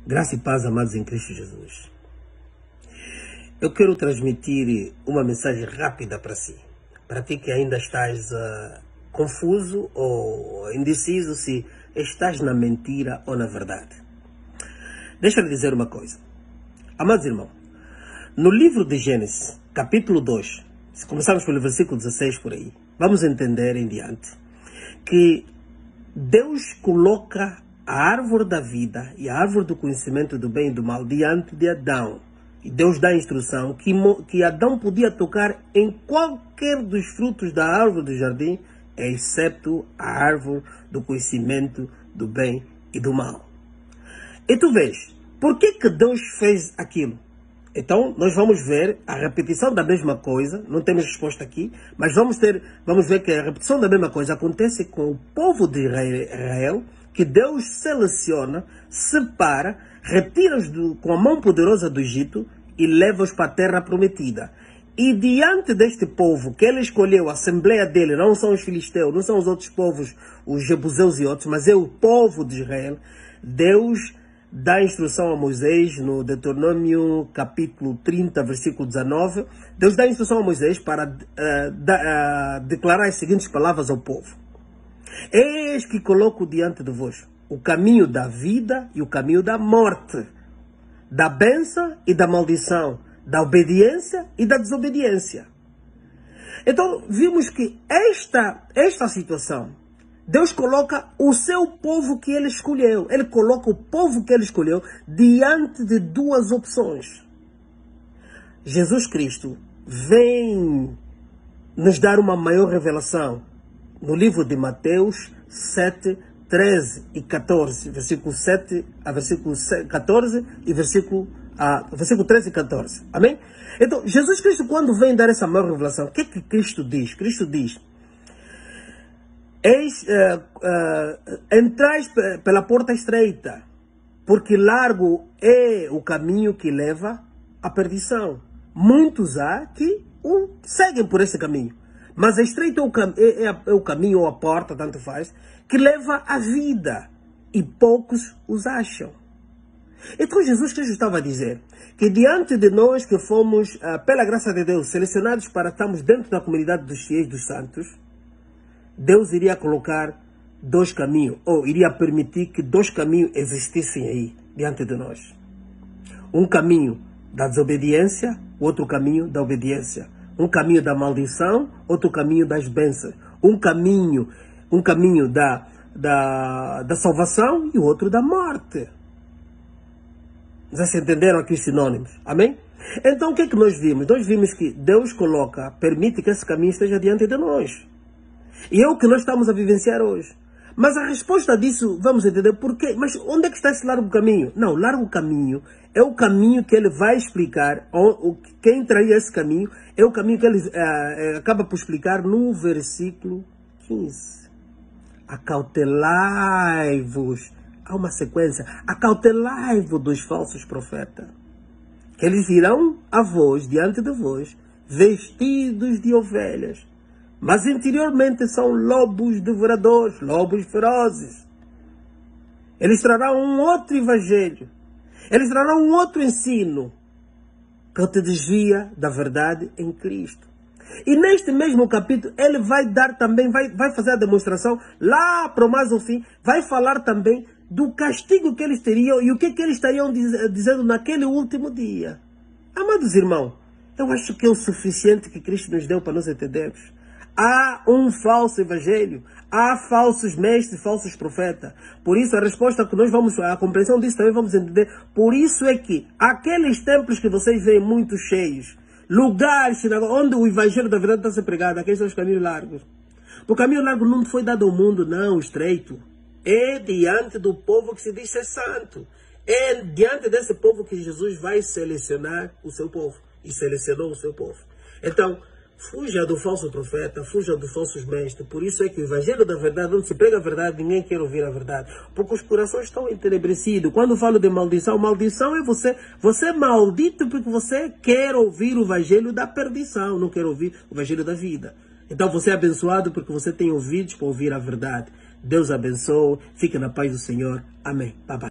Graça e paz, amados em Cristo Jesus. Eu quero transmitir uma mensagem rápida para si. Para ti que ainda estás confuso ou indeciso se estás na mentira ou na verdade. Deixa-me dizer uma coisa. Amados irmãos, no livro de Gênesis, capítulo 2, se começarmos pelo versículo 16 por aí, vamos entender em diante que Deus coloca a árvore da vida e a árvore do conhecimento do bem e do mal diante de Adão. E Deus dá a instrução que Adão podia tocar em qualquer dos frutos da árvore do jardim, exceto a árvore do conhecimento do bem e do mal. E tu vês, por que Deus fez aquilo? Então, nós vamos ver a repetição da mesma coisa, não temos resposta aqui, mas vamos ver que a repetição da mesma coisa acontece com o povo de Israel, que Deus seleciona, separa, retira-os com a mão poderosa do Egito e leva-os para a terra prometida. E diante deste povo que ele escolheu, a assembleia dele, não são os filisteus, não são os outros povos, os jebuseus e outros, mas é o povo de Israel, Deus dá instrução a Moisés, no Deuteronômio capítulo 30, versículo 19, Deus dá instrução a Moisés para declarar as seguintes palavras ao povo. Eis que coloco diante de vós o caminho da vida e o caminho da morte, da bênção e da maldição, da obediência e da desobediência. Então, vimos que esta situação, Deus coloca o seu povo que ele escolheu. Ele coloca o povo que ele escolheu diante de duas opções. Jesus Cristo vem nos dar uma maior revelação no livro de Mateus 7, 13 e 14, versículo 7 a versículo 14 e versículo 13 e 14. Amém? Então, Jesus Cristo, quando vem dar essa maior revelação, o que é que Cristo diz? Cristo diz: entrais pela porta estreita, porque largo é o caminho que leva à perdição. Muitos há que o seguem por esse caminho. Mas estreito é o caminho ou a porta, tanto faz, que leva à vida. E poucos os acham. Então Jesus Cristo estava a dizer que diante de nós que fomos, pela graça de Deus, selecionados para estarmos dentro da comunidade dos fiéis dos santos, Deus iria colocar dois caminhos, ou iria permitir que dois caminhos existissem aí, diante de nós. Um caminho da desobediência, outro caminho da obediência. Um caminho da maldição, outro caminho das bênçãos. Um caminho da salvação e o outro da morte. Já se entenderam aqui os sinônimos? Amém? Então o que é que nós vimos? Nós vimos que Deus permite que esse caminho esteja diante de nós. E é o que nós estamos a vivenciar hoje. Mas a resposta disso, vamos entender por quê. Mas onde é que está esse largo caminho? Não, largo caminho é o caminho que ele vai explicar. Quem traria esse caminho é o caminho que ele acaba por explicar no versículo 15. Acautelai-vos. Há uma sequência. Acautelai-vos dos falsos profetas, que eles virão a vós, diante de vós, vestidos de ovelhas, mas interiormente são lobos devoradores, lobos ferozes. Eles trarão um outro evangelho. Eles trarão um outro ensino que te desvia da verdade em Cristo. E neste mesmo capítulo, ele vai dar também, vai fazer a demonstração, lá para o mais ao fim, vai falar também do castigo que eles teriam e o que eles estariam dizendo naquele último dia. Amados irmãos, eu acho que é o suficiente que Cristo nos deu para nós entendermos. Há um falso evangelho, há falsos mestres, falsos profetas. Por isso a resposta que nós a compreensão disso também vamos entender. Por isso é que aqueles templos que vocês veem muito cheios, lugares onde o evangelho da verdade está a ser pregado, aqueles são os caminhos largos. O caminho largo não foi dado ao mundo, não, estreito. É diante do povo que se diz ser santo. É diante desse povo que Jesus vai selecionar o seu povo. E selecionou o seu povo. Então, fuja do falso profeta, fuja dos falsos mestres. Por isso é que o evangelho da verdade, onde se prega a verdade, ninguém quer ouvir a verdade. Porque os corações estão entenebrecidos. Quando falo de maldição, maldição é você é maldito porque você quer ouvir o evangelho da perdição, não quer ouvir o evangelho da vida. Então você é abençoado porque você tem ouvidos para ouvir a verdade. Deus abençoe. Fique na paz do Senhor. Amém. Bye bye.